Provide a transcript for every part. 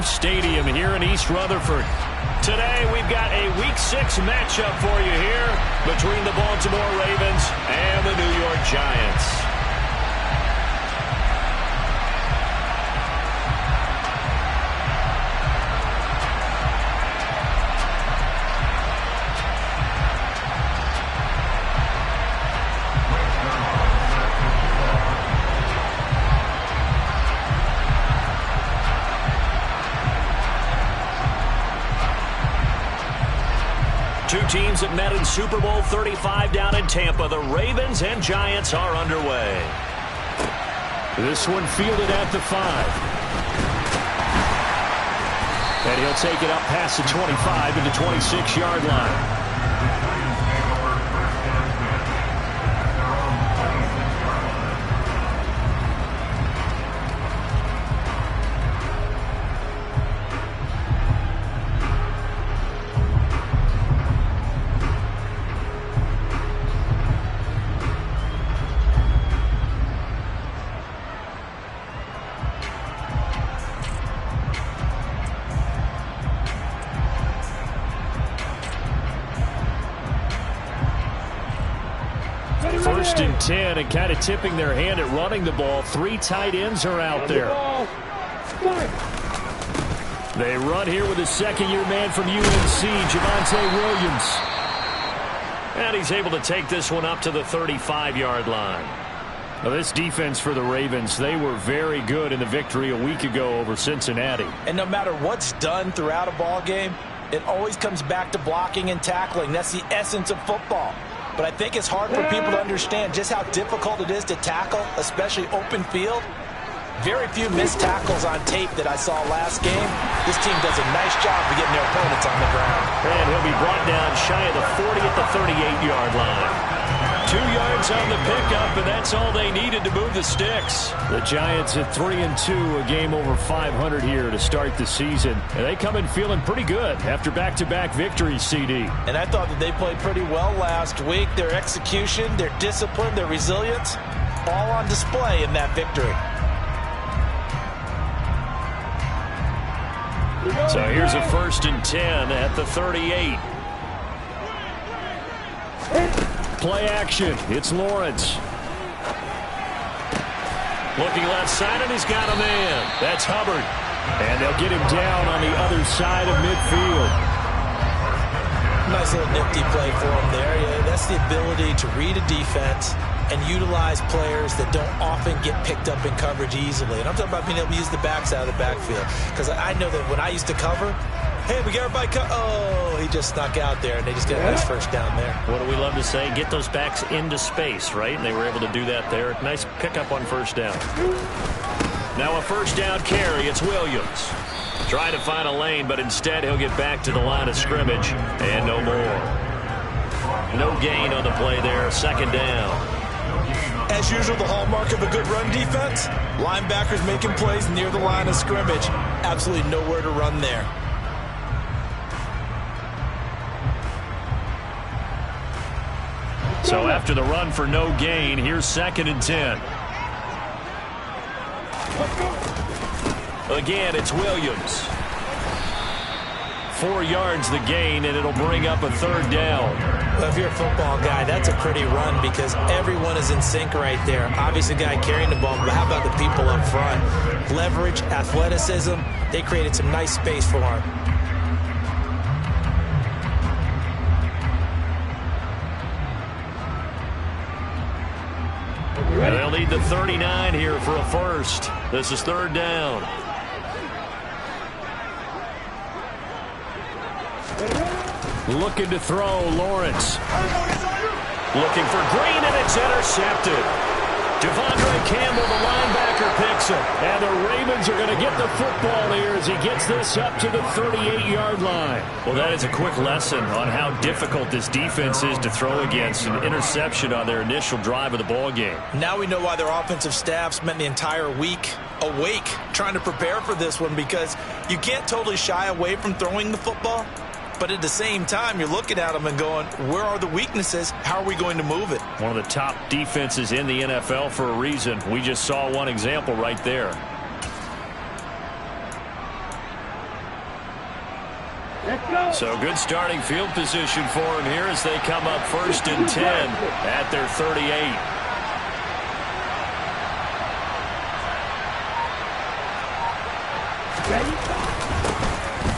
Stadium here in East Rutherford. Today we've got a Week 6 matchup for you here between the Baltimore Ravens and the New York Giants. Two teams that met in Super Bowl 35 down in Tampa. The Ravens and Giants are underway. This one fielded at the 5. And he'll take it up past the 25 to the 26-yard line. First and 10, and kind of tipping their hand at running the ball. 3 tight ends are out there. They run here with a second-year man from UNC, Javonte Williams. And he's able to take this one up to the 35-yard line. Now, this defense for the Ravens, they were very good in the victory a week ago over Cincinnati. And no matter what's done throughout a ball game, it always comes back to blocking and tackling. That's the essence of football. But I think it's hard for people to understand just how difficult it is to tackle, especially open field. Very few missed tackles on tape that I saw last game. This team does a nice job of getting their opponents on the ground. And he'll be brought down shy of the 40 at the 38-yard line. 2 yards on the pickup, and that's all they needed to move the sticks. The Giants at 3-2, a game over 500 here to start the season. And they come in feeling pretty good after back-to-back victories, CD. And I thought that they played pretty well last week. Their execution, their discipline, their resilience, all on display in that victory. So here's a 1st and 10 at the 38. Play action. It's Lawrence. Looking left side, and he's got a man. That's Hubbard. And they'll get him down on the other side of midfield. Nice little nifty play for him there. Yeah, that's the ability to read a defense and utilize players that don't often get picked up in coverage easily. And I'm talking about being able to use the backs out of the backfield. Because I know that when I used to cover, hey, we got everybody oh, he just snuck out there, and they just got a nice first down there. What do we love to say? Get those backs into space, right? And they were able to do that there. Nice pickup on first down. Now a first down carry. It's Williams. Trying to find a lane, but instead he'll get back to the line of scrimmage. And no more. No gain on the play there. Second down. As usual, the hallmark of a good run defense, linebackers making plays near the line of scrimmage. Absolutely nowhere to run there. So after the run for no gain, here's 2nd and 10. Again, it's Williams. 4 yards the gain, and it'll bring up a 3rd down. Well, if you're a football guy, that's a pretty run because everyone is in sync right there. Obviously, the guy carrying the ball, but how about the people up front? Leverage, athleticism, they created some nice space for him. And they'll need the 39 here for a first. This is 3rd down. Looking to throw, Lawrence. Looking for Green, and it's intercepted. Devondre Campbell, the linebacker, picks it. And the Ravens are going to get the football here as he gets this up to the 38-yard line. Well, that is a quick lesson on how difficult this defense is to throw against. An interception on their initial drive of the ball game. Now we know why their offensive staff spent the entire week awake trying to prepare for this one, because you can't totally shy away from throwing the football. But at the same time, you're looking at them and going, where are the weaknesses? How are we going to move it? One of the top defenses in the NFL for a reason. We just saw one example right there. So good starting field position for him here as they come up 1st and 10 at their 38.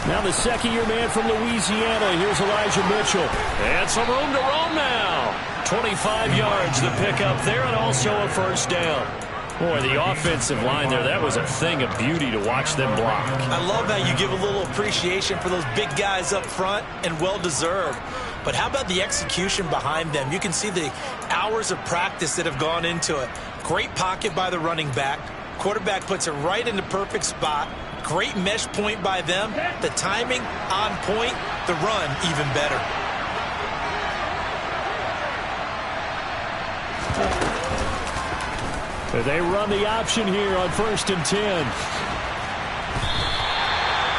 Now the second-year man from Louisiana. Here's Elijah Mitchell. And some room to roam now. 25 yards the pickup there, and also a first down. Boy, the offensive line there, that was a thing of beauty to watch them block. I love how you give a little appreciation for those big guys up front, and well-deserved. But how about the execution behind them? You can see the hours of practice that have gone into it. Great pocket by the running back. Quarterback puts it right in the perfect spot. Great mesh point by them. The timing on point. The run even better. They run the option here on 1st and 10.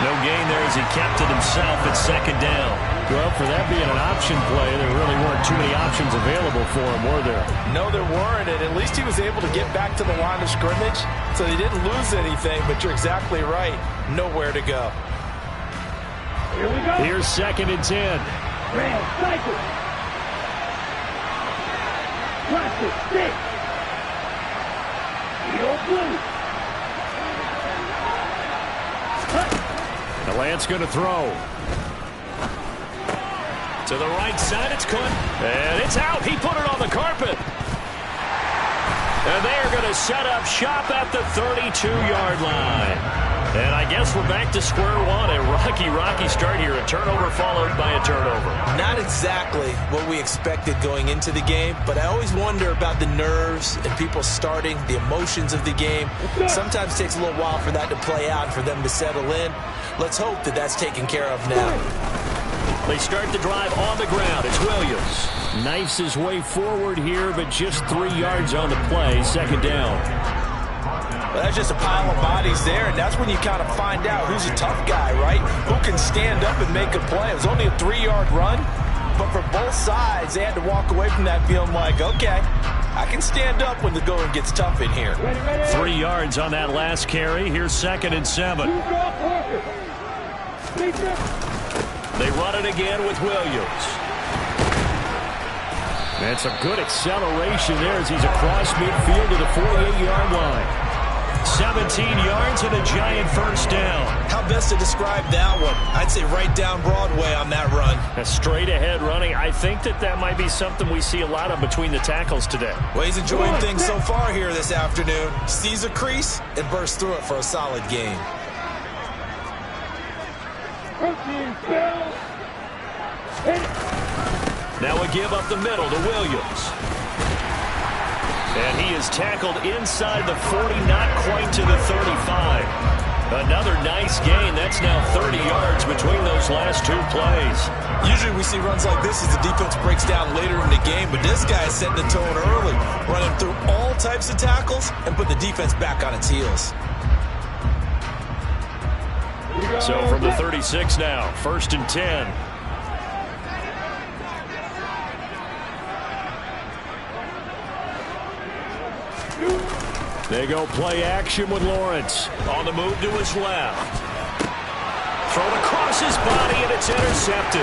No gain there as he kept it himself at 2nd down. Well, for that being an option play, there really weren't too many options available for him, were there? No, there weren't, and at least he was able to get back to the line of scrimmage, so he didn't lose anything, but you're exactly right. Nowhere to go. Here we go. Here's 2nd and 10. Red cycle. Plastic stick. The Lance going to throw. To the right side, it's caught. And it's out. He put it on the carpet. And they are going to set up shop at the 32-yard line. And I guess we're back to square one. A rocky start here. A turnover followed by a turnover. Not exactly what we expected going into the game, but I always wonder about the nerves and people starting, the emotions of the game. Sometimes it takes a little while for that to play out, for them to settle in. Let's hope that that's taken care of now. They start the drive on the ground. It's Williams. Knifes his way forward here, but just 3 yards on the play. 2nd down. Well, that's just a pile of bodies there, and that's when you kind of find out who's a tough guy, right? Who can stand up and make a play. It was only a 3-yard run, but for both sides, they had to walk away from that feeling like, okay, I can stand up when the going gets tough in here. 3 yards on that last carry. Here's 2nd and 7. They run it again with Williams. And some good acceleration there as he's across midfield to the 48-yard line. 17 yards and a giant first down. How best to describe that one? I'd say right down Broadway on that run. A straight ahead running. I think that might be something we see a lot of between the tackles today. Well, he's enjoying things so far here this afternoon. Sees a crease and bursts through it for a solid gain. Now a give up the middle to Williams. And he is tackled inside the 40, not quite to the 35. Another nice gain. That's now 30 yards between those last 2 plays. Usually we see runs like this as the defense breaks down later in the game, but this guy is setting the tone early, running through all types of tackles and put the defense back on its heels. So from the 36 now, 1st and 10. They go play action with Lawrence. On the move to his left. Thrown across his body, and it's intercepted.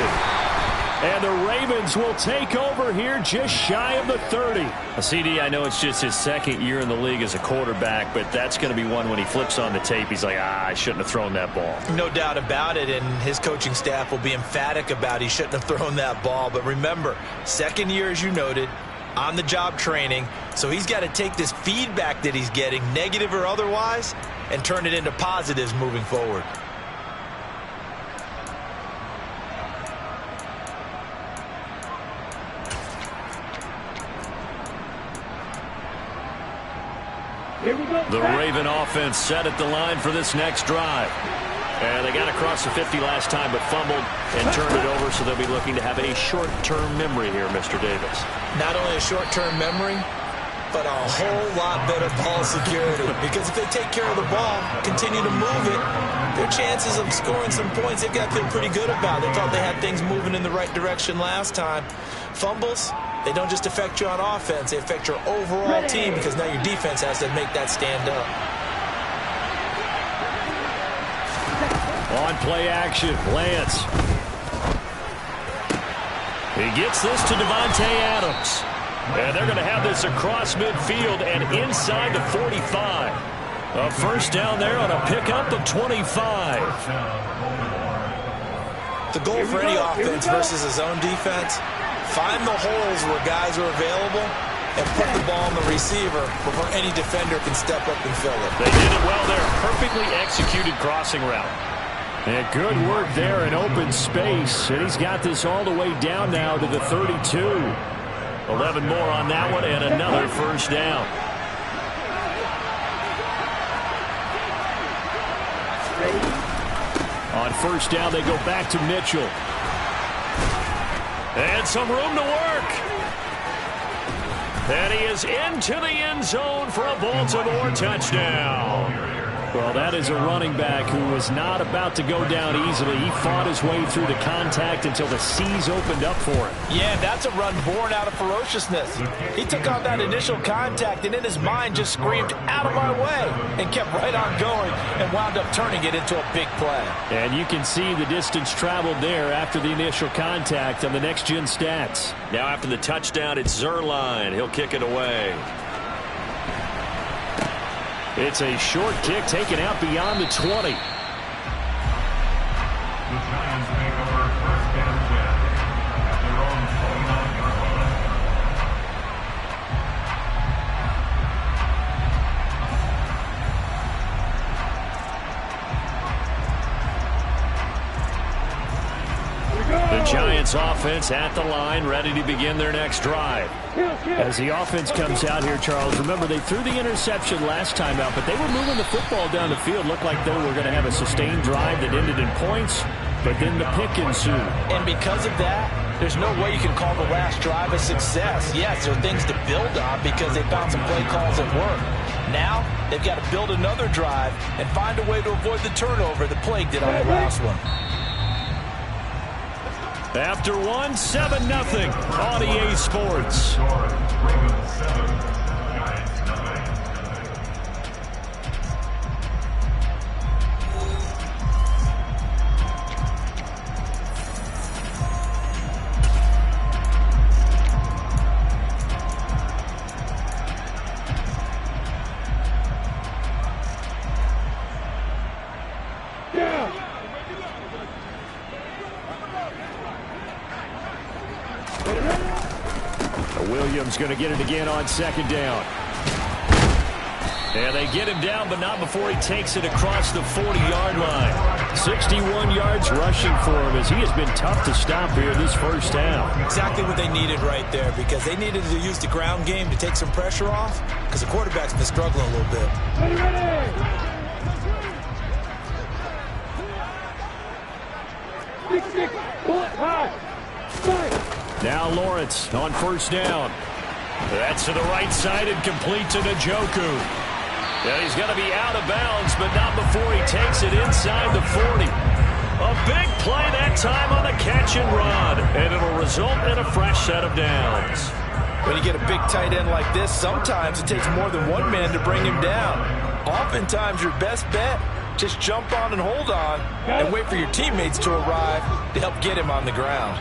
And the Ravens will take over here just shy of the 30. CD, I know it's just his 2nd year in the league as a quarterback, but that's going to be one when he flips on the tape, he's like, I shouldn't have thrown that ball. No doubt about it, and his coaching staff will be emphatic about he shouldn't have thrown that ball. But remember, 2nd year, as you noted, on-the-job training, so he's got to take this feedback that he's getting, negative or otherwise, and turn it into positives moving forward. The Raven offense set at the line for this next drive. And they got across the 50 last time, but fumbled and turned it over, so they'll be looking to have a short-term memory here, Mr. Davis. Not only a short-term memory, but a whole lot better ball security. Because if they take care of the ball, continue to move it, their chances of scoring some points, they've got to feel pretty good about. They thought they had things moving in the right direction last time. Fumbles, they don't just affect you on offense, they affect your overall team, because now your defense has to make that stand up. On play action, Lance. He gets this to Davante Adams. And they're going to have this across midfield and inside the 45. A first down there on a pickup of 25. The goal for any offense versus his own defense, find the holes where guys are available and put the ball on the receiver before any defender can step up and fill it. They did it well there. Perfectly executed crossing route. And good work there in open space. And he's got this all the way down now to the 32. 11 more on that one and another first down. On first down, they go back to Mitchell. And some room to work. And he is into the end zone for a Baltimore touchdown. Well, that is a running back who was not about to go down easily. He fought his way through the contact until the seas opened up for him. Yeah, that's a run born out of ferociousness. He took on that initial contact and in his mind just screamed, "Out of my way," and kept right on going and wound up turning it into a big play. And you can see the distance traveled there after the initial contact on the next-gen stats. Now after the touchdown, it's Zuerlein. He'll kick it away. It's a short kick taken out beyond the 20. The Giants make over first and 10 at their own 29-yard line. The Giants offense at the line, ready to begin their next drive. As the offense comes out here, Charles, remember they threw the interception last time out, but they were moving the football down the field. Looked like they were going to have a sustained drive that ended in points, but then the pick ensued. And because of that, there's no way you can call the last drive a success. Yes, there are things to build on because they found some play calls that work. Now, they've got to build another drive and find a way to avoid the turnover that plagued it on the last one. After 1, 7-0 on EA Sports. Ravens 7, Giants 9. Williams going to get it again on second down. And they get him down, but not before he takes it across the 40-yard line. 61 yards rushing for him as he has been tough to stop here this first down. Exactly what they needed right there because they needed to use the ground game to take some pressure off because the quarterback's been struggling a little bit. Now Lawrence on first down. That's to the right side and complete to Njoku. And he's going to be out of bounds, but not before he takes it inside the 40. A big play that time on the catch and run, and it'll result in a fresh set of downs. When you get a big tight end like this, sometimes it takes more than one man to bring him down. Oftentimes, your best bet, just jump on and hold on and wait for your teammates to arrive to help get him on the ground.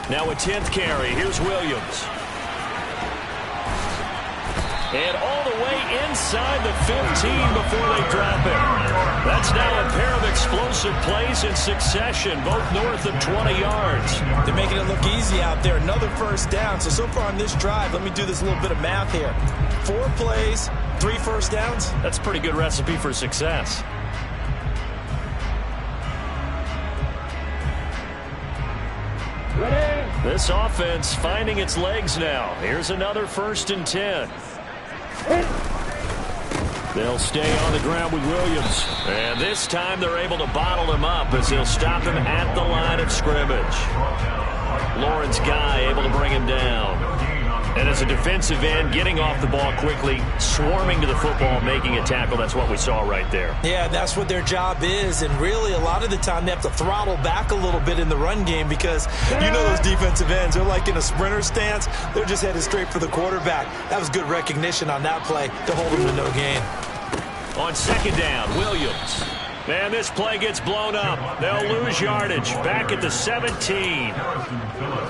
Now a 10th carry. Here's Williams. And all the way inside the 15 before they drop it. That's now a pair of explosive plays in succession, both north of 20 yards. They're making it look easy out there. Another first down. So far on this drive, let me do this little bit of math here. 4 plays, 3 first downs. That's a pretty good recipe for success. This offense finding its legs now. Here's another 1st and 10. They'll stay on the ground with Williams. And this time they're able to bottle him up as they'll stop him at the line of scrimmage. Lawrence Guy able to bring him down. And as a defensive end, getting off the ball quickly, swarming to the football, making a tackle, that's what we saw right there. Yeah, that's what their job is. And really, a lot of the time, they have to throttle back a little bit in the run game because you know those defensive ends, they're like in a sprinter stance. They're just headed straight for the quarterback. That was good recognition on that play to hold them to no gain. On second down, Williams. And this play gets blown up. They'll lose yardage. Back at the 17.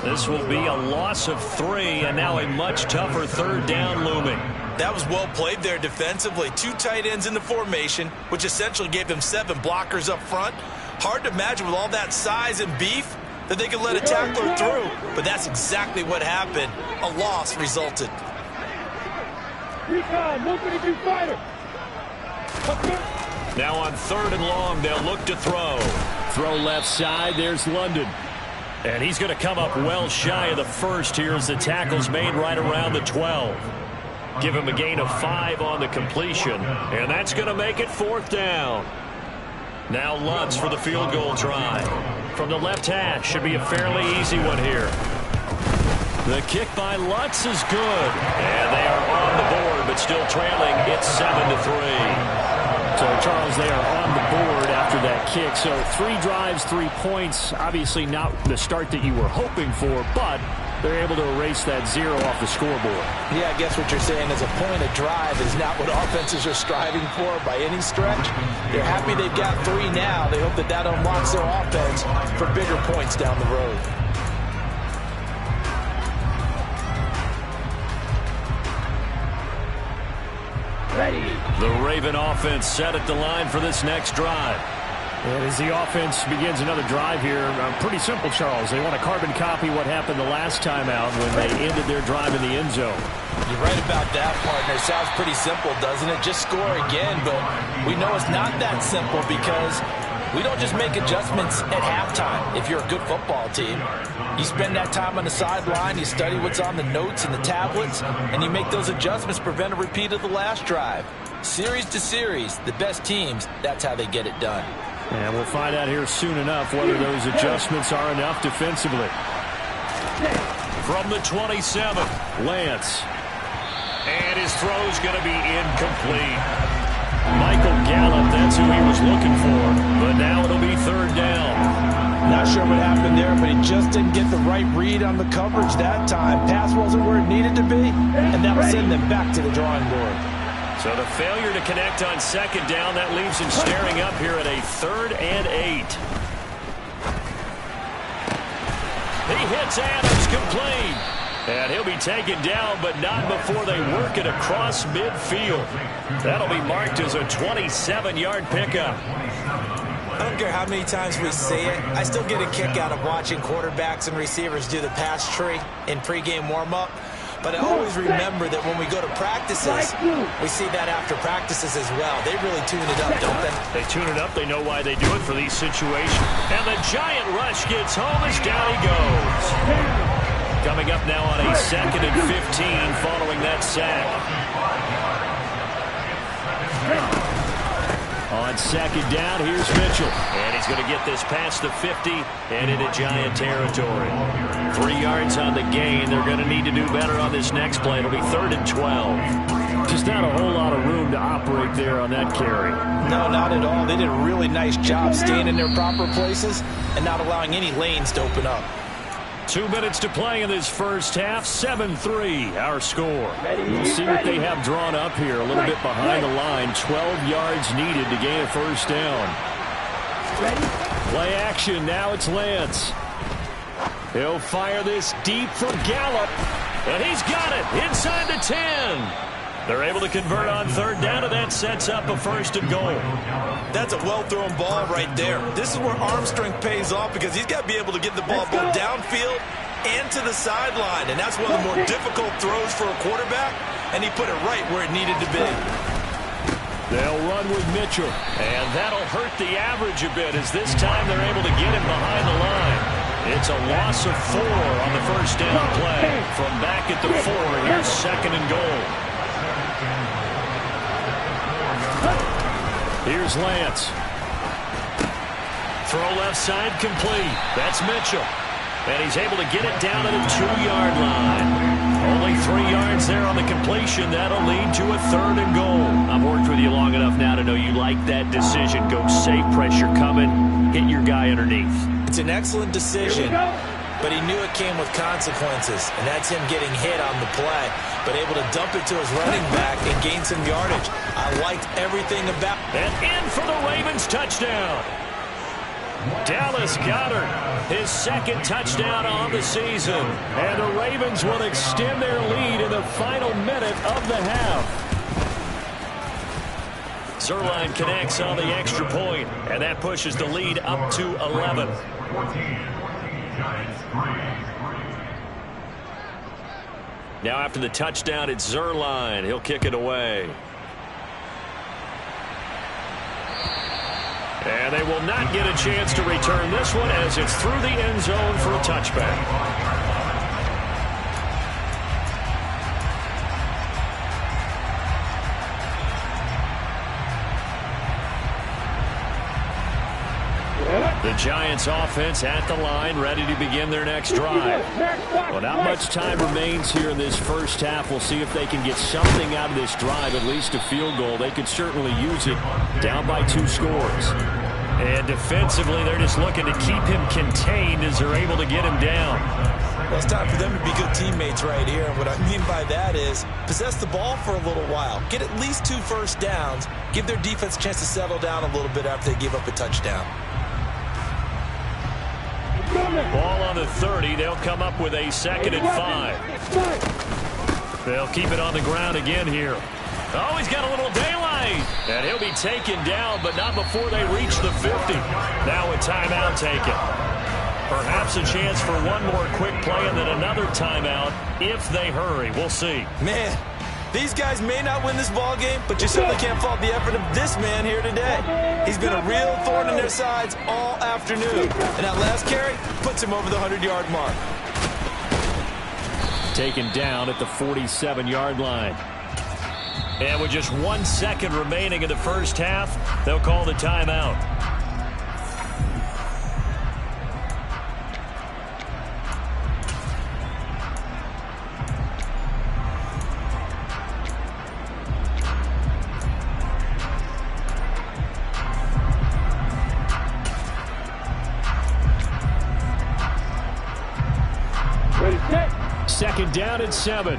This will be a loss of 3, and now a much tougher third down looming. That was well played there defensively. 2 tight ends in the formation, which essentially gave them 7 blockers up front. Hard to imagine with all that size and beef that they could let a tackler through, but that's exactly what happened. A loss resulted. Recon, 152 fighter. Now on 3rd and long, they'll look to throw. Throw left side, there's London. And he's going to come up well shy of the first here as the tackle's made right around the 12. Give him a gain of 5 on the completion, and that's going to make it 4th down. Now Lutz for the field goal try. From the left hash, should be a fairly easy one here. The kick by Lutz is good, and they are on the board, but still trailing. It's 7-3. So, Charles, they are on the board after that kick. So 3 drives, 3 points. Obviously not the start that you were hoping for, but they're able to erase that 0 off the scoreboard. Yeah, I guess what you're saying is a point of drive is not what offenses are striving for by any stretch. They're happy they've got 3 now. They hope that that unlocks their offense for bigger points down the road. Ready. The Raven offense set at the line for this next drive. And as the offense begins another drive here, pretty simple, Charles. They want to carbon copy what happened the last time out when they ended their drive in the end zone. You're right about that, partner. Sounds pretty simple, doesn't it? Just score again, but we know it's not that simple because we don't just make adjustments at halftime. If you're a good football team, you spend that time on the sideline, you study what's on the notes and the tablets, and you make those adjustments to prevent a repeat of the last drive. Series to series, the best teams, that's how they get it done. And we'll find out here soon enough whether those adjustments are enough defensively. From the 27, Lance. And his throw's going to be incomplete. Michael Gallup, that's who he was looking for. But now it'll be 3rd down. Not sure what happened there, but he just didn't get the right read on the coverage that time. Pass wasn't where it needed to be, and that'll send them back to the drawing board. So the failure to connect on 2nd down, that leaves him staring up here at a 3rd and 8. He hits Adams complete. And he'll be taken down, but not before they work it across midfield. That'll be marked as a 27-yard pickup. I don't care how many times we see it. I still get a kick out of watching quarterbacks and receivers do the pass tree in pregame warm-up. But I always remember that when we go to practices, we see that after practices as well. They really tune it up, don't they? They tune it up. They know why they do it for these situations. And the giant rush gets home as down he goes. Coming up now on a 2nd and 15 following that sack. On 2nd down, here's Mitchell. And he's going to get this past the 50 and into Giant territory. 3 yards on the gain. They're going to need to do better on this next play. It'll be 3rd and 12. Just not a whole lot of room to operate there on that carry. No, not at all. They did a really nice job staying in their proper places and not allowing any lanes to open up. 2 minutes to play in this first half. 7-3, our score. We'll see what they have drawn up here. A little bit behind the line. 12 yards needed to gain a 1st down. Play action. Now it's Lance. He'll fire this deep for Gallup. And he's got it inside the 10. They're able to convert on 3rd down, and that sets up a 1st and goal. That's a well-thrown ball right there. This is where arm strength pays off because he's got to be able to get the ball both downfield and to the sideline. And that's one of the more difficult throws for a quarterback, and he put it right where it needed to be. They'll run with Mitchell, and that'll hurt the average a bit as this time they're able to get him behind the line. It's a loss of 4 on the 1st down play. From back at the 4, here's 2nd and goal. Here's Lance. Throw left side complete. That's Mitchell. And he's able to get it down to the 2-yard line. Only 3 yards there on the completion. That'll lead to a 3rd and goal. I've worked with you long enough now to know you like that decision. Go safe, pressure coming, hit your guy underneath. It's an excellent decision, but he knew it came with consequences, and that's him getting hit on the play, but able to dump it to his running back and gain some yardage. I liked everything about it. And in for the Ravens touchdown. Dallas Goedert, his 2nd touchdown on the season. And the Ravens will extend their lead in the final minute of the half. Zerline connects on the extra point, and that pushes the lead up to 11. 14, Giants 3. Now after the touchdown, it's Zerline. He'll kick it away. And they will not get a chance to return this one as it's through the end zone for a touchback. The Giants offense at the line, ready to begin their next drive. Well, not much time remains here in this first half. We'll see if they can get something out of this drive, at least a field goal. They could certainly use it, down by 2 scores. And defensively, they're just looking to keep him contained as they're able to get him down. Well, it's time for them to be good teammates right here. And what I mean by that is possess the ball for a little while. Get at least 2 first downs. Give their defense a chance to settle down a little bit after they give up a touchdown. Ball on the 30. They'll come up with a 2nd and 5. They'll keep it on the ground again here. Oh, he's got a little daylight. And he'll be taken down, but not before they reach the 50. Now a timeout taken. Perhaps a chance for one more quick play and then another timeout if they hurry. We'll see. Man, these guys may not win this ball game, but you certainly can't fault the effort of this man here today. He's been a real thorn in their sides all afternoon. And that last carry puts him over the 100-yard mark. Taken down at the 47-yard line. And with just 1 second remaining in the first half, they'll call the timeout. Second down at 7.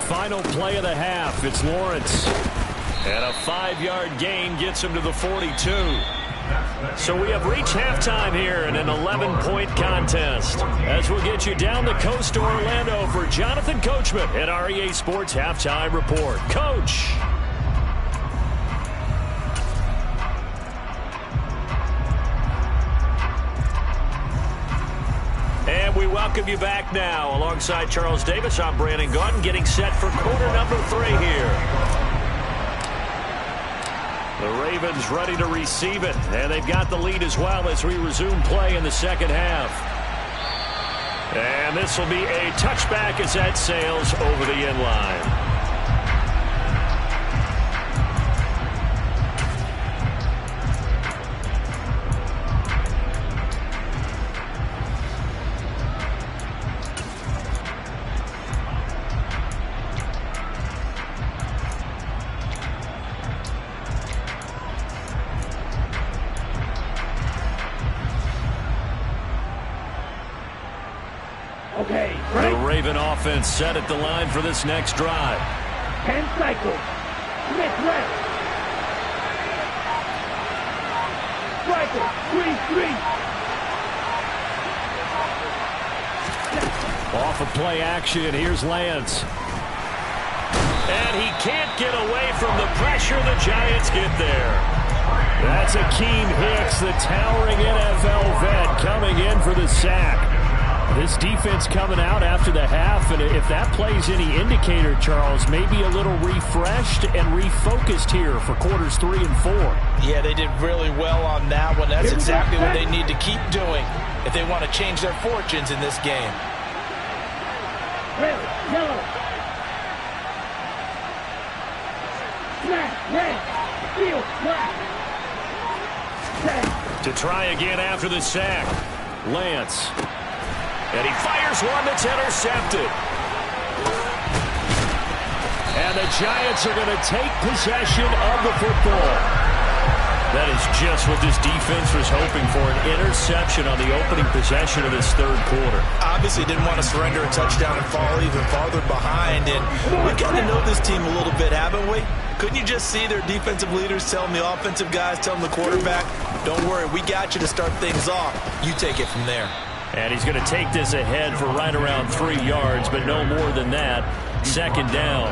Final play of the half. It's Lawrence. And a 5-yard gain gets him to the 42. So we have reached halftime here in an 11-point contest. As we'll get you down the coast to Orlando for Jonathan Coachman at our EA Sports Halftime Report. Coach. And we welcome you back now. Alongside Charles Davis, I'm Brandon Gaudin, getting set for quarter number 3 here. The Ravens ready to receive it, and they've got the lead as well as we resume play in the second half. And this will be a touchback as that sails over the end line. The Raven offense set at the line for this next drive. 10 cycles. Smith left. Striker, 3-3. Off of play action, here's Lance. And he can't get away from the pressure. The Giants get there. That's Akeem Hicks, the towering NFL vet, coming in for the sack. This defense coming out after the half, and if that plays any indicator, Charles, maybe a little refreshed and refocused here for quarters 3 and 4. Yeah, they did really well on that one. That's exactly what they need to keep doing if they want to change their fortunes in this game. Red, yellow. Snap, red, field, black. To try again after the sack. Lance. And he fires one that's intercepted. And the Giants are going to take possession of the football. That is just what this defense was hoping for, an interception on the opening possession of this third quarter. Obviously didn't want to surrender a touchdown and fall even farther behind. And we've gotten to know this team a little bit, haven't we? Couldn't you just see their defensive leaders telling the offensive guys, telling the quarterback, don't worry, we got you to start things off. You take it from there. And he's going to take this ahead for right around 3 yards, but no more than that. Second down.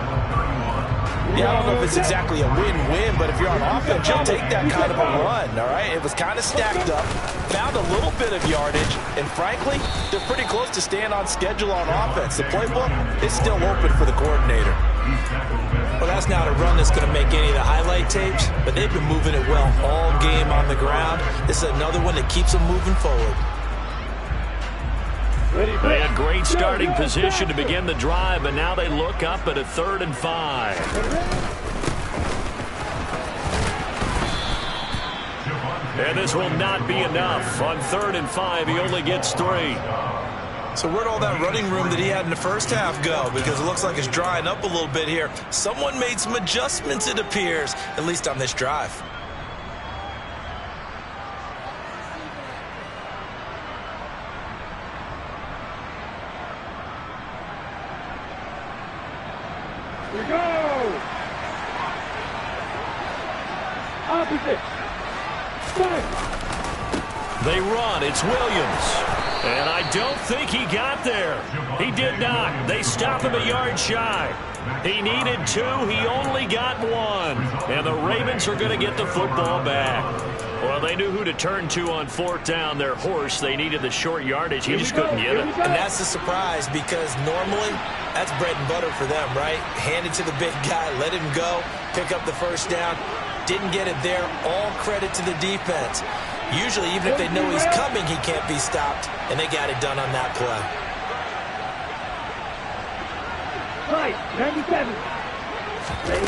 Yeah, I don't know if it's exactly a win-win, but if you're on offense, you'll take that kind of a run, all right? It was kind of stacked up, found a little bit of yardage, and frankly, they're pretty close to staying on schedule on offense. The playbook is still open for the coordinator. Well, that's not a run that's going to make any of the highlight tapes, but they've been moving it well all game on the ground. This is another one that keeps them moving forward. They had great starting position to begin the drive, but now they look up at a 3rd and 5. And this will not be enough. On 3rd and 5, he only gets 3. So where'd all that running room that he had in the first half go? Because it looks like it's drying up a little bit here. Someone made some adjustments, it appears, at least on this drive. We go! Opposite! Start! They run. It's Williams. And I don't think he got there. He did not. They stop him a yard shy. He needed 2. He only got 1. And the Ravens are going to get the football back. Well, they knew who to turn to on 4th down. Their horse, they needed the short yardage. He just couldn't get it. And that's the surprise, because normally that's bread and butter for them, right? Hand it to the big guy, let him go, pick up the first down. Didn't get it there. All credit to the defense. Usually, even if they know he's coming, he can't be stopped, and they got it done on that play. Right, 97. Ready?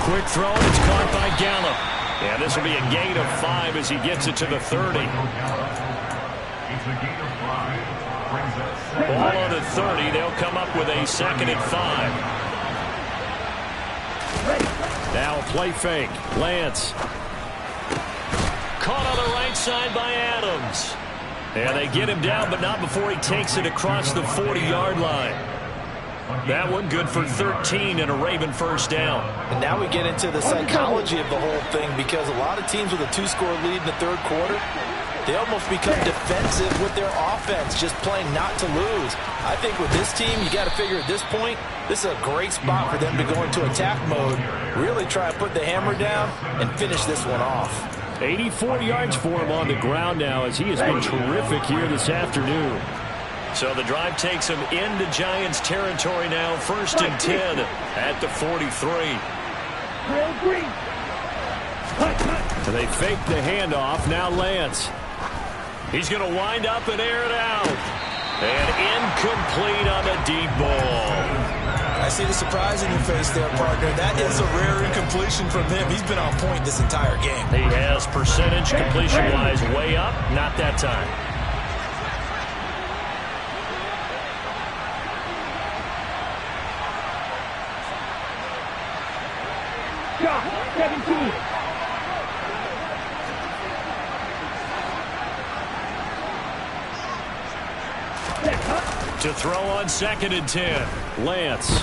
Quick throw, and it's caught by Gallup. And this will be a gain of 5 as he gets it to the 30. It's a gain of 5. Brings up Ball on the 30. They'll come up with a 2nd and 5. Now a play fake. Lance. Caught on the right side by Adams. And they get him down, but not before he takes it across the 40-yard line. That one good for 13 and a Raven first down. And now we get into the psychology of the whole thing, because a lot of teams with a 2-score lead in the third quarter, they almost become defensive with their offense, just playing not to lose. I think with this team, you got to figure at this point, this is a great spot for them to go into attack mode, really try to put the hammer down and finish this one off. 84 yards for him on the ground now, as he has been terrific here this afternoon. So the drive takes him into Giants territory now, 1st and 10 at the 43. So they fake the handoff. Now Lance. He's going to wind up and air it out. And incomplete on the deep ball. I see the surprise in your face there, partner. That is a rare incompletion from him. He's been on point this entire game. He has percentage completion-wise way up. Not that time. Shot, 17. To throw on 2nd and 10. Lance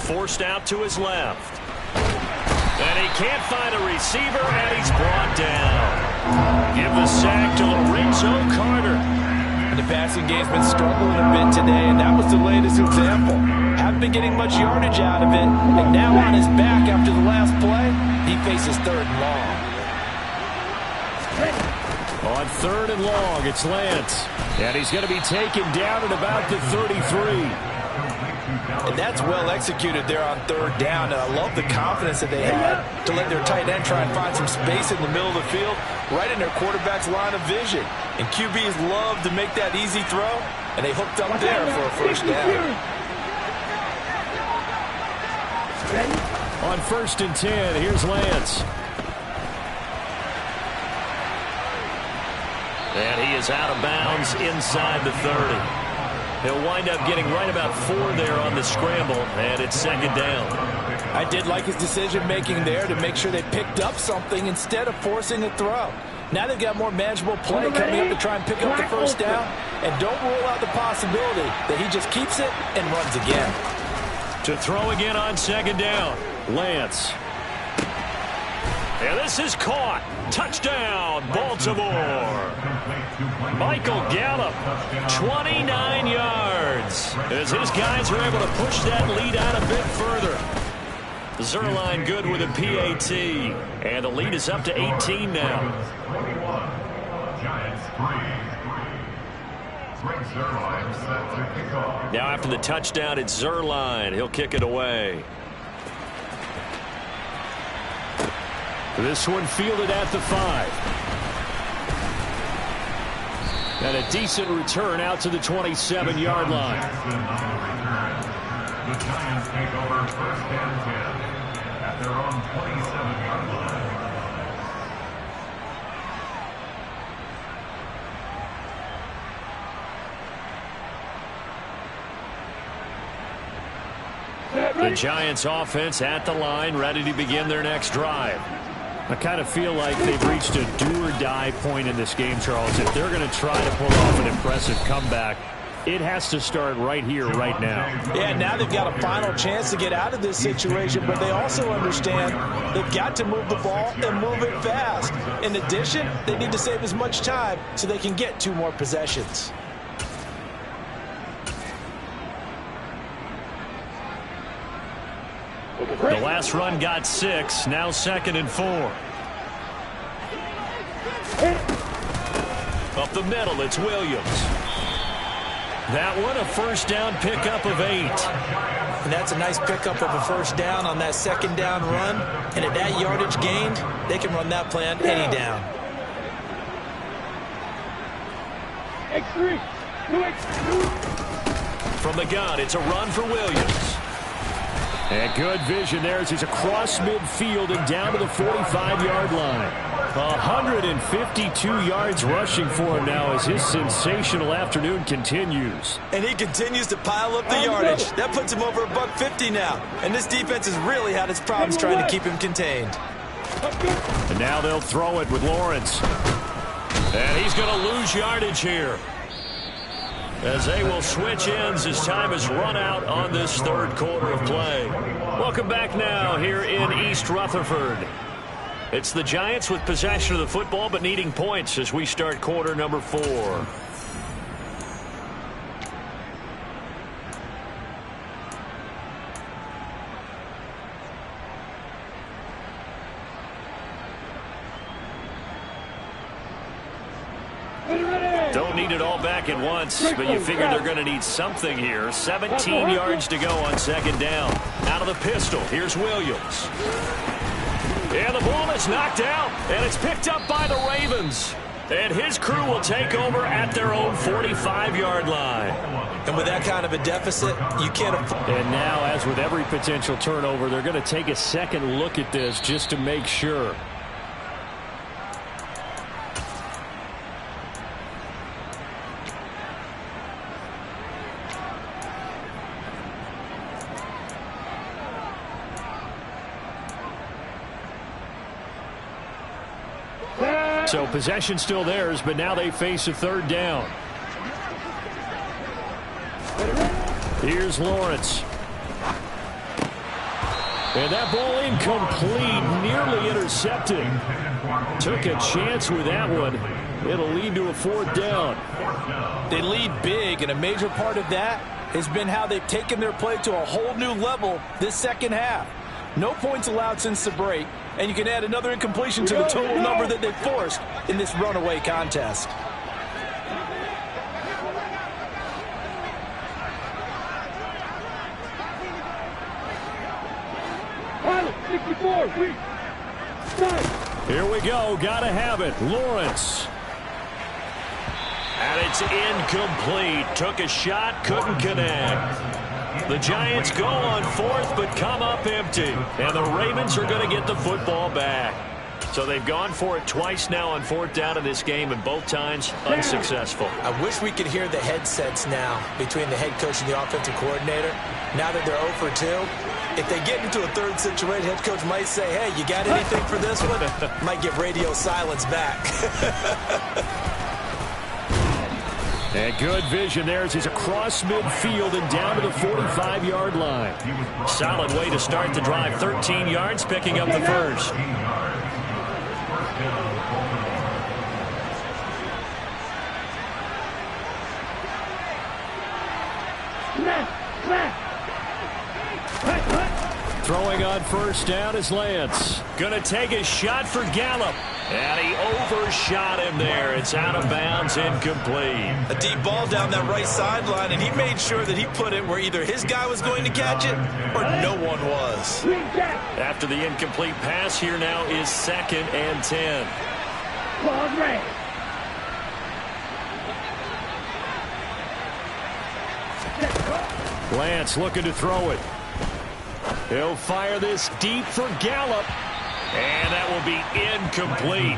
forced out to his left. And he can't find a receiver, and he's brought down. Give the sack to Lorenzo Carter. And the passing game's been struggling a bit today, and that was the latest example. Haven't been getting much yardage out of it, and now on his back after the last play, he faces 3rd and long. On 3rd and long, it's Lance. And he's going to be taken down at about the 33. And that's well executed there on 3rd down. And I love the confidence that they had to let their tight end try and find some space in the middle of the field, right in their quarterback's line of vision. And QBs love to make that easy throw, and they hooked up there for a first down. On 1st and 10, here's Lance. And he is out of bounds inside the 30. He'll wind up getting right about 4 there on the scramble, and it's second down. I did like his decision-making there to make sure they picked up something instead of forcing a throw. Now they've got more manageable play coming up to try and pick up the first down, and don't rule out the possibility that he just keeps it and runs again. To throw again on second down, Lance. And this is caught. Touchdown, Baltimore. Michael Gallup, 29 yards. As his guys are able to push that lead out a bit further. Zerline good with a PAT. And the lead is up to 18 now. Now after the touchdown, it's Zerline. He'll kick it away. This one fielded at the 5. And a decent return out to the 27-yard line. The Giants take over first and 10 at their own 27-yard line. The Giants offense at the line, ready to begin their next drive. I kind of feel like they've reached a do-or-die point in this game, Charles. If they're going to try to pull off an impressive comeback, it has to start right here, right now. Yeah, now they've got a final chance to get out of this situation, but they also understand they've got to move the ball and move it fast. In addition, they need to save as much time so they can get 2 more possessions. The last run got 6, now 2nd and 4. Up the middle, it's Williams. That one, a first down pickup of 8. And that's a nice pickup of a first down on that second down run. And at that yardage gained, they can run that play on any down. X3. 2X. From the gun, it's a run for Williams. And good vision there as he's across midfield and down to the 45-yard line. 152 yards rushing for him now as his sensational afternoon continues. And he continues to pile up the yardage. That puts him over $150 now. And this defense has really had its problems trying to keep him contained. And now they'll throw it with Lawrence. And he's going to lose yardage here, as they will switch ends as time has run out on this third quarter of play. Welcome back now here in East Rutherford. It's the Giants with possession of the football but needing points as we start quarter number 4. Don't need it all back at once, but you figure they're going to need something here. 17 yards to go on second down. Out of the pistol, here's Williams. And the ball is knocked out, and it's picked up by the Ravens. And his crew will take over at their own 45-yard line. And with that kind of a deficit, you can't afford. And now, as with every potential turnover, they're going to take a second look at this just to make sure. So possession still theirs, but now they face a third down. Here's Lawrence. And that ball incomplete, nearly intercepted. Took a chance with that one. It'll lead to a fourth down. They lead big, and a major part of that has been how they've taken their play to a whole new level this second half. No points allowed since the break, and you can add another incompletion to the total number that they've forced in this runaway contest. Final 64. Here we go. Gotta have it. Lawrence. And it's incomplete. Took a shot, couldn't connect. The Giants go on fourth, but come up empty. And the Ravens are going to get the football back. So they've gone for it twice now on 4th down in this game, and both times unsuccessful. I wish we could hear the headsets now between the head coach and the offensive coordinator. Now that they're 0 for 2, if they get into a third situation, head coach might say, hey, you got anything for this one? Might give radio silence back. And good vision there as he's across midfield and down to the 45-yard line. Solid way to start the drive. 13 yards, picking up the first. Throwing on 1st down is Lance. Going to take a shot for Gallup. And he overshot him there. It's out of bounds, incomplete. A deep ball down that right sideline, and he made sure that he put it where either his guy was going to catch it or no one was. After the incomplete pass, here now is 2nd and 10. Lance looking to throw it. He'll fire this deep for Gallup. And that will be incomplete.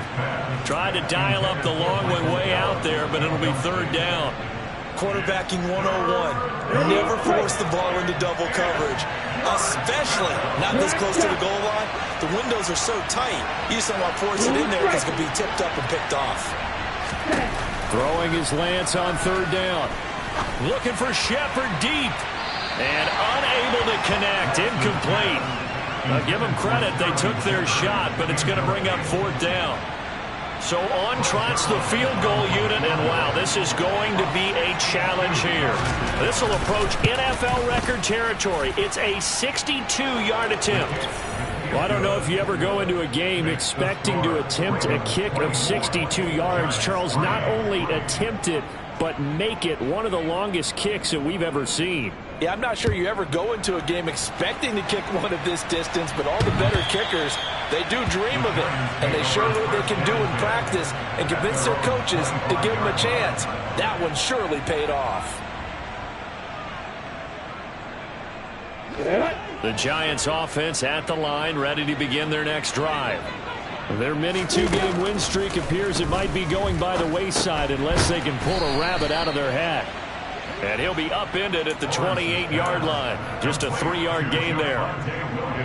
Tried to dial up the long one way out there, but it'll be 3rd down. Quarterbacking 101. Never force the ball into double coverage, especially not this close to the goal line. The windows are so tight, you just don't want to force it in there because it could be tipped up and picked off. Throwing is Lance on 3rd down. Looking for Shepard deep. And unable to connect. Incomplete. I'll give them credit. They took their shot, but it's going to bring up 4th down. So on trots the field goal unit, and wow, this is going to be a challenge here. This will approach NFL record territory. It's a 62-yard attempt. Well, I don't know if you ever go into a game expecting to attempt a kick of 62 yards. Charles, not only attempt it, but make it one of the longest kicks that we've ever seen. Yeah, I'm not sure you ever go into a game expecting to kick one of this distance, but all the better kickers, they do dream of it, and they show what they can do in practice and convince their coaches to give them a chance. That one surely paid off. The Giants offense at the line, ready to begin their next drive. Their mini 2-game win streak appears it might be going by the wayside unless they can pull a rabbit out of their hat. And he'll be upended at the 28-yard line. Just a 3-yard gain there.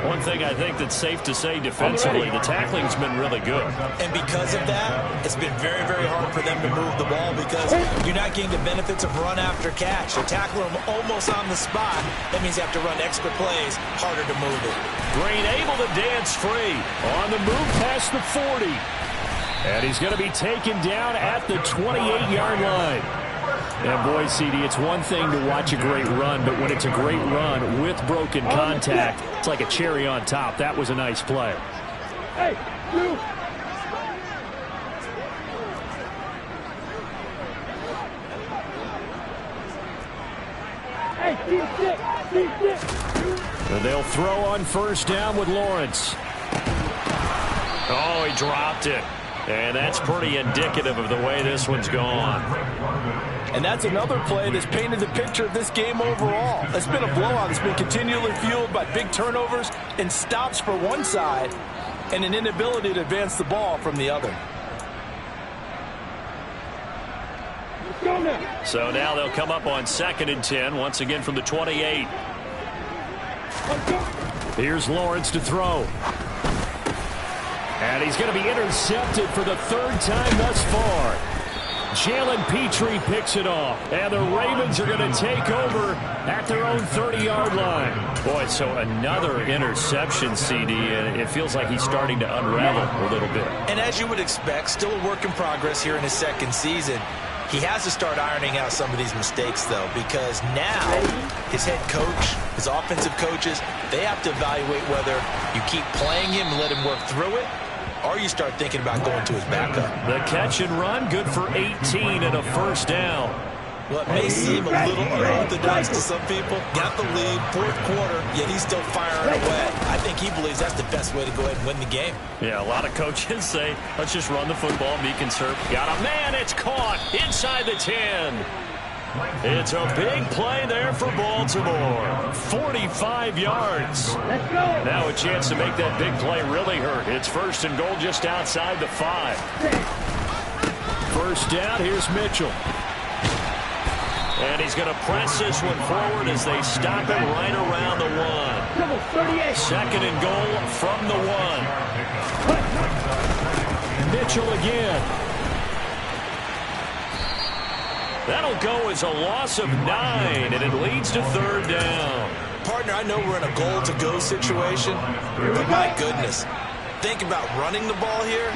One thing I think that's safe to say defensively, the tackling's been really good. And because of that, it's been very, very hard for them to move the ball because you're not getting the benefits of run after catch. They're tackling them almost on the spot. That means you have to run extra plays, harder to move it. Green able to dance free. On the move past the 40. And he's going to be taken down at the 28-yard line. And boy, CD, it's one thing to watch a great run, but when it's a great run with broken contact, it's like a cherry on top. That was a nice play. Hey, you. Hey, And they'll throw on 1st down with Lawrence. Oh, he dropped it. And that's pretty indicative of the way this one's gone. And that's another play that's painted the picture of this game overall. It's been a blowout. It's been continually fueled by big turnovers and stops for one side and an inability to advance the ball from the other. So now they'll come up on 2nd and 10, once again from the 28. Here's Lawrence to throw. And he's going to be intercepted for the 3rd time thus far. Jalen Petrie picks it off. And the Ravens are going to take over at their own 30-yard line. Boy, so another interception, CD, and it feels like he's starting to unravel a little bit. And as you would expect, still a work in progress here in his 2nd season. He has to start ironing out some of these mistakes, though, because now his head coach, his offensive coaches, they have to evaluate whether you keep playing him and let him work through it, or you start thinking about going to his backup. The catch and run, good for 18 and a 1st down. Well, it may seem a little unorthodox to some people. Got the lead, 4th quarter, yet he's still firing away. I think he believes that's the best way to go ahead and win the game. Yeah, a lot of coaches say, let's just run the football and be conservative. Got a man, it's caught inside the 10. It's a big play there for Baltimore. 45 yards. Let's go. Now a chance to make that big play really hurt. It's 1st and goal just outside the 5. First down, here's Mitchell. And he's going to press this one forward as they stop it right around the 1. Double 38. 2nd and goal from the 1. Mitchell again. That'll go as a loss of 9, and it leads to 3rd down. Partner, I know we're in a goal-to-go situation, but my goodness, think about running the ball here.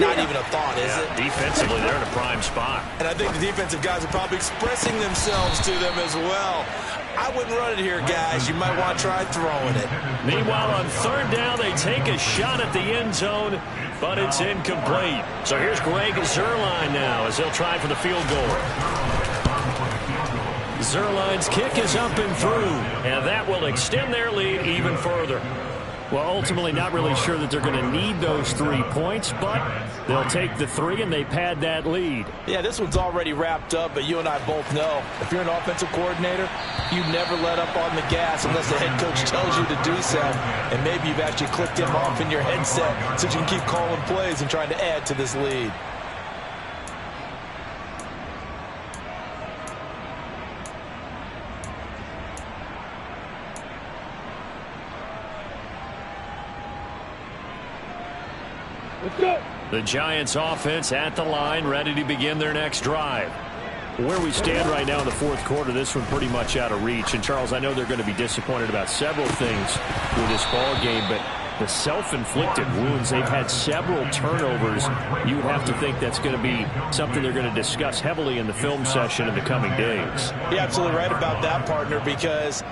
Not even a thought, is it? Defensively, they're in a prime spot. And I think the defensive guys are probably expressing themselves to them as well. I wouldn't run it here, guys. You might want to try throwing it. Meanwhile, on 3rd down, they take a shot at the end zone, but it's incomplete. So here's Greg Zuerlein now as he'll try for the field goal. Zuerlein's kick is up and through, and that will extend their lead even further. Well, ultimately not really sure that they're going to need those 3 points, but they'll take the 3 and they pad that lead. Yeah, this one's already wrapped up, but you and I both know if you're an offensive coordinator, you never let up on the gas unless the head coach tells you to do so. And maybe you've actually clicked him off in your headset so you can keep calling plays and trying to add to this lead. Let's go. The Giants offense at the line, ready to begin their next drive. Where we stand right now in the 4th quarter, this one pretty much out of reach. And, Charles, I know they're going to be disappointed about several things with this ball game, but the self-inflicted wounds, they've had several turnovers. You would have to think that's going to be something they're going to discuss heavily in the film session in the coming days. You're absolutely right about that, partner, because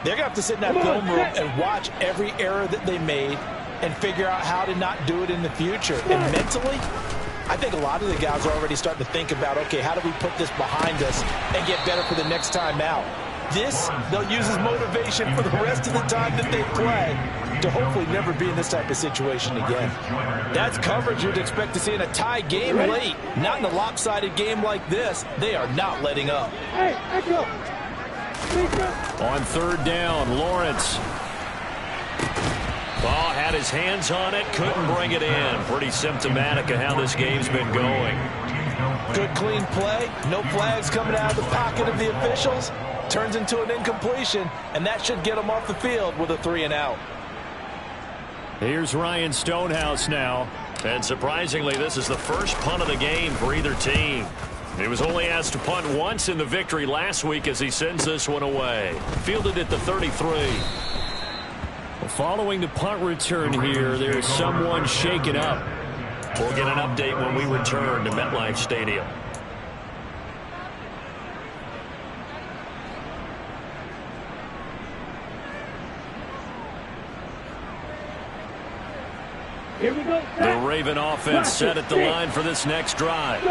they're going to have to sit in that film room and watch every error that they made and figure out how to not do it in the future. And mentally, I think a lot of the guys are already starting to think about, okay, how do we put this behind us and get better for the next time out? This, they'll use as motivation for the rest of the time that they play to hopefully never be in this type of situation again. That's coverage you'd expect to see in a tie game late. Not in a lopsided game like this. They are not letting up. Hey, echo. On 3rd down, Lawrence. Ball had his hands on it, couldn't bring it in. Pretty symptomatic of how this game's been going. Good clean play. No flags coming out of the pocket of the officials. Turns into an incompletion, and that should get them off the field with a 3 and out. Here's Ryan Stonehouse now. And surprisingly, this is the first punt of the game for either team. He was only asked to punt once in the victory last week as he sends this one away. Fielded at the 33. Following the punt return here, there's someone shaken up. We'll get an update when we return to MetLife Stadium. Here we go. The Raven offense set at the line for this next drive.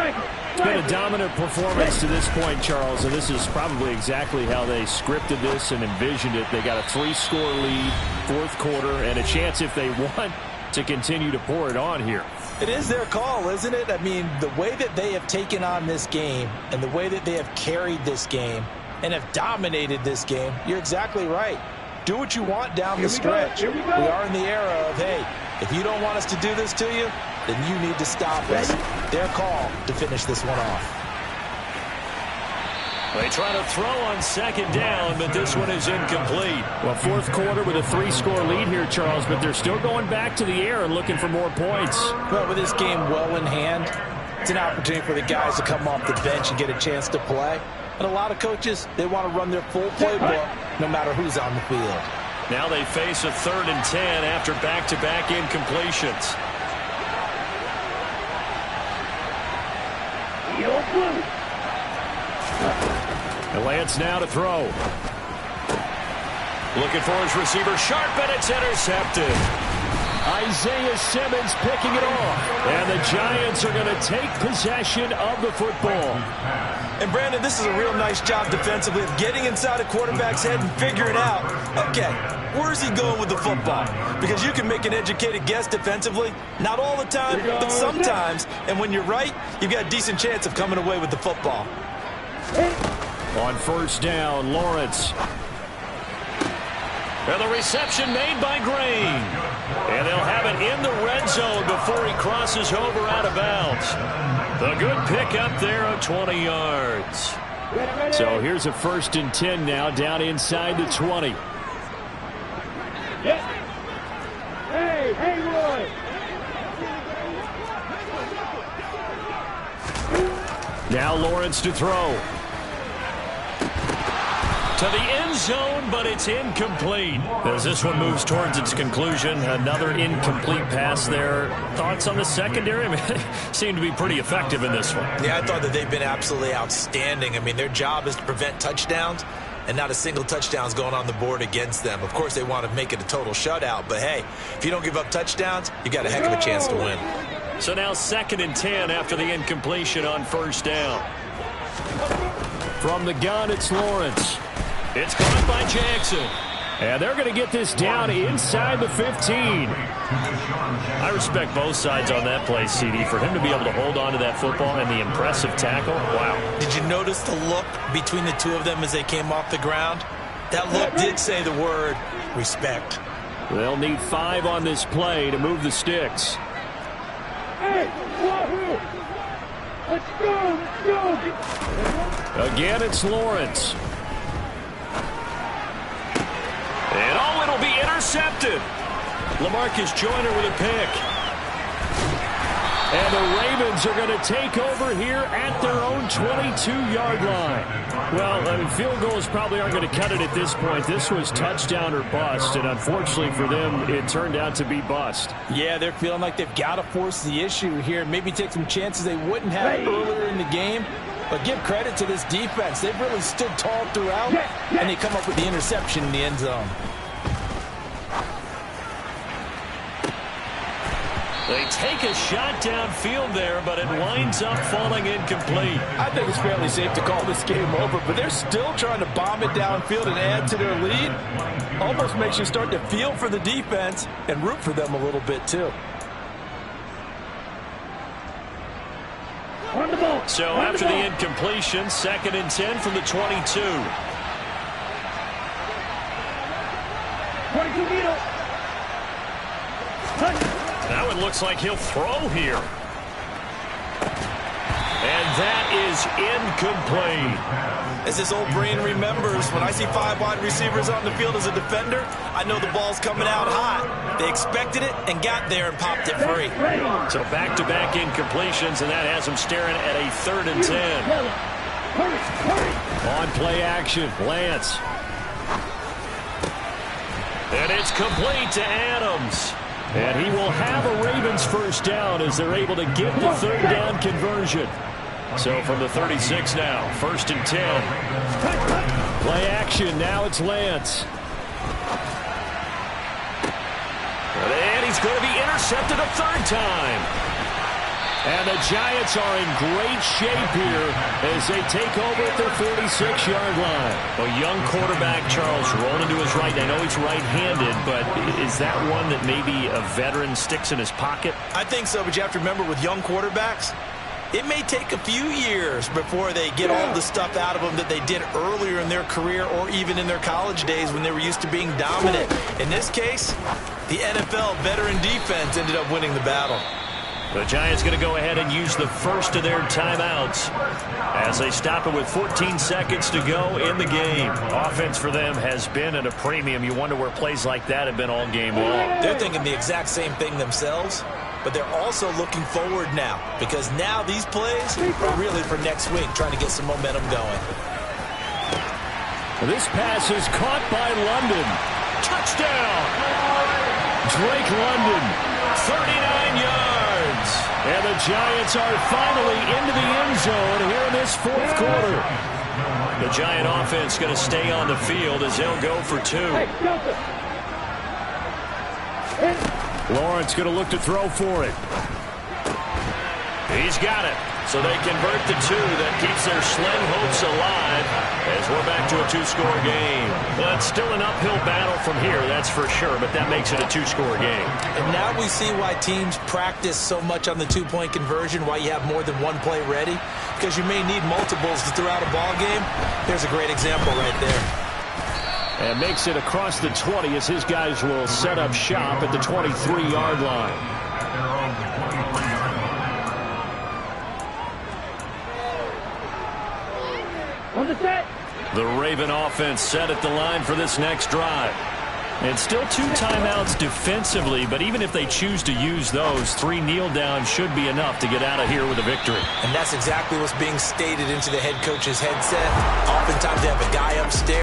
It's been a dominant performance to this point, Charles, and this is probably exactly how they scripted this and envisioned it. They got a 3-score lead, 4th quarter, and a chance if they want to continue to pour it on here. It is their call, isn't it? I mean, the way that they have taken on this game and the way that they have carried this game and have dominated this game, you're exactly right. Do what you want down the stretch. We are in the era of, hey, if you don't want us to do this to you, then you need to stop us. Their call to finish this one off. They try to throw on 2nd down, but this one is incomplete. Well, 4th quarter with a 3-score lead here, Charles, but they're still going back to the air and looking for more points. Well, with this game well in hand, it's an opportunity for the guys to come off the bench and get a chance to play. And a lot of coaches, they want to run their full playbook no matter who's on the field. Now they face a 3rd and 10 after back-to-back incompletions. And Lance now to throw. Looking for his receiver, sharp, and it's intercepted. Isaiah Simmons picking it off. And the Giants are going to take possession of the football. And, Brandon, this is a real nice job defensively of getting inside a quarterback's head and figuring out, okay, where's he going with the football? Because you can make an educated guess defensively, not all the time, but sometimes. And when you're right, you've got a decent chance of coming away with the football. On first down, Lawrence. And the reception made by Green. And they'll have it in the red zone before he crosses over out of bounds. The good pick up there of 20 yards. So here's a 1st and 10 now, down inside the 20. Yes. Hey, Roy. Now Lawrence to throw. To the end zone, but it's incomplete. As this one moves towards its conclusion, another incomplete pass there. Thoughts on the secondary? I mean, they seem to be pretty effective in this one. Yeah, I thought that they've been absolutely outstanding. I mean, their job is to prevent touchdowns, and not a single touchdown's going on the board against them. Of course, they want to make it a total shutout, but hey, if you don't give up touchdowns, you got a heck of a chance to win. So now 2nd and 10 after the incompletion on first down. From the gun, it's Lawrence. It's caught by Jackson. And they're going to get this down inside the 15. I respect both sides on that play, CD. For him to be able to hold on to that football and the impressive tackle, wow. Did you notice the look between the two of them as they came off the ground? That look did say the word respect. They'll need 5 on this play to move the sticks. Hey, Wahoo! Let's go! Again, it's Lawrence. And it'll be intercepted. LaMarcus Joyner with a pick. And the Ravens are going to take over here at their own 22-yard line. Well, I mean, field goals probably aren't going to cut it at this point. This was touchdown or bust, and unfortunately for them, it turned out to be bust. Yeah, they're feeling like they've got to force the issue here. Maybe take some chances they wouldn't have earlier in the game. But give credit to this defense. They've really stood tall throughout, and they come up with the interception in the end zone. They take a shot downfield there, but it winds up falling incomplete. I think it's fairly safe to call this game over, but they're still trying to bomb it downfield and add to their lead. Almost makes you start to feel for the defense and root for them a little bit, too. So after the incompletion, 2nd and 10 from the 22. 22 meter. Now it looks like he'll throw here. And that is incomplete. As this old brain remembers, when I see 5 wide receivers on the field as a defender, I know the ball's coming out hot. They expected it and got there and popped it free. So back-to-back incompletions, and that has them staring at a 3rd and 10. On play action, Lance. And it's complete to Adams. And he will have a Ravens first down as they're able to get the 3rd down conversion. So from the 36 now, 1st and 10. Play action, now it's Lance. And he's going to be intercepted a 3rd time. And the Giants are in great shape here as they take over at their 46-yard line. A young quarterback, Charles, rolling to his right. I know he's right-handed, but is that one that maybe a veteran sticks in his pocket? I think so, but you have to remember with young quarterbacks, it may take a few years before they get all the stuff out of them that they did earlier in their career or even in their college days when they were used to being dominant. In this case, the NFL veteran defense ended up winning the battle. The Giants going to go ahead and use the first of their timeouts as they stop it with 14 seconds to go in the game. Offense for them has been at a premium. You wonder where plays like that have been all game long. They're thinking the exact same thing themselves, but they're also looking forward now because now these plays are really for next week, trying to get some momentum going. This pass is caught by London. Touchdown! Drake London, 39 yards. And the Giants are finally into the end zone here in this 4th quarter. The Giant offense going to stay on the field as they'll go for 2. Lawrence going to look to throw for it. He's got it. So they convert the 2 that keeps their slim hopes alive as we're back to a 2-score game. Well, it's still an uphill battle from here, that's for sure, but that makes it a two-score game. And now we see why teams practice so much on the two-point conversion, why you have more than one play ready, because you may need multiples throughout a ball game. Here's a great example right there. And makes it across the 20 as his guys will set up shop at the 23-yard line. At their own 23-yard line. On the set. The Raven offense set at the line for this next drive. And still 2 timeouts defensively, but even if they choose to use those, 3 kneel downs should be enough to get out of here with a victory. And that's exactly what's being stated into the head coach's headset. Oftentimes they have a guy upstairs.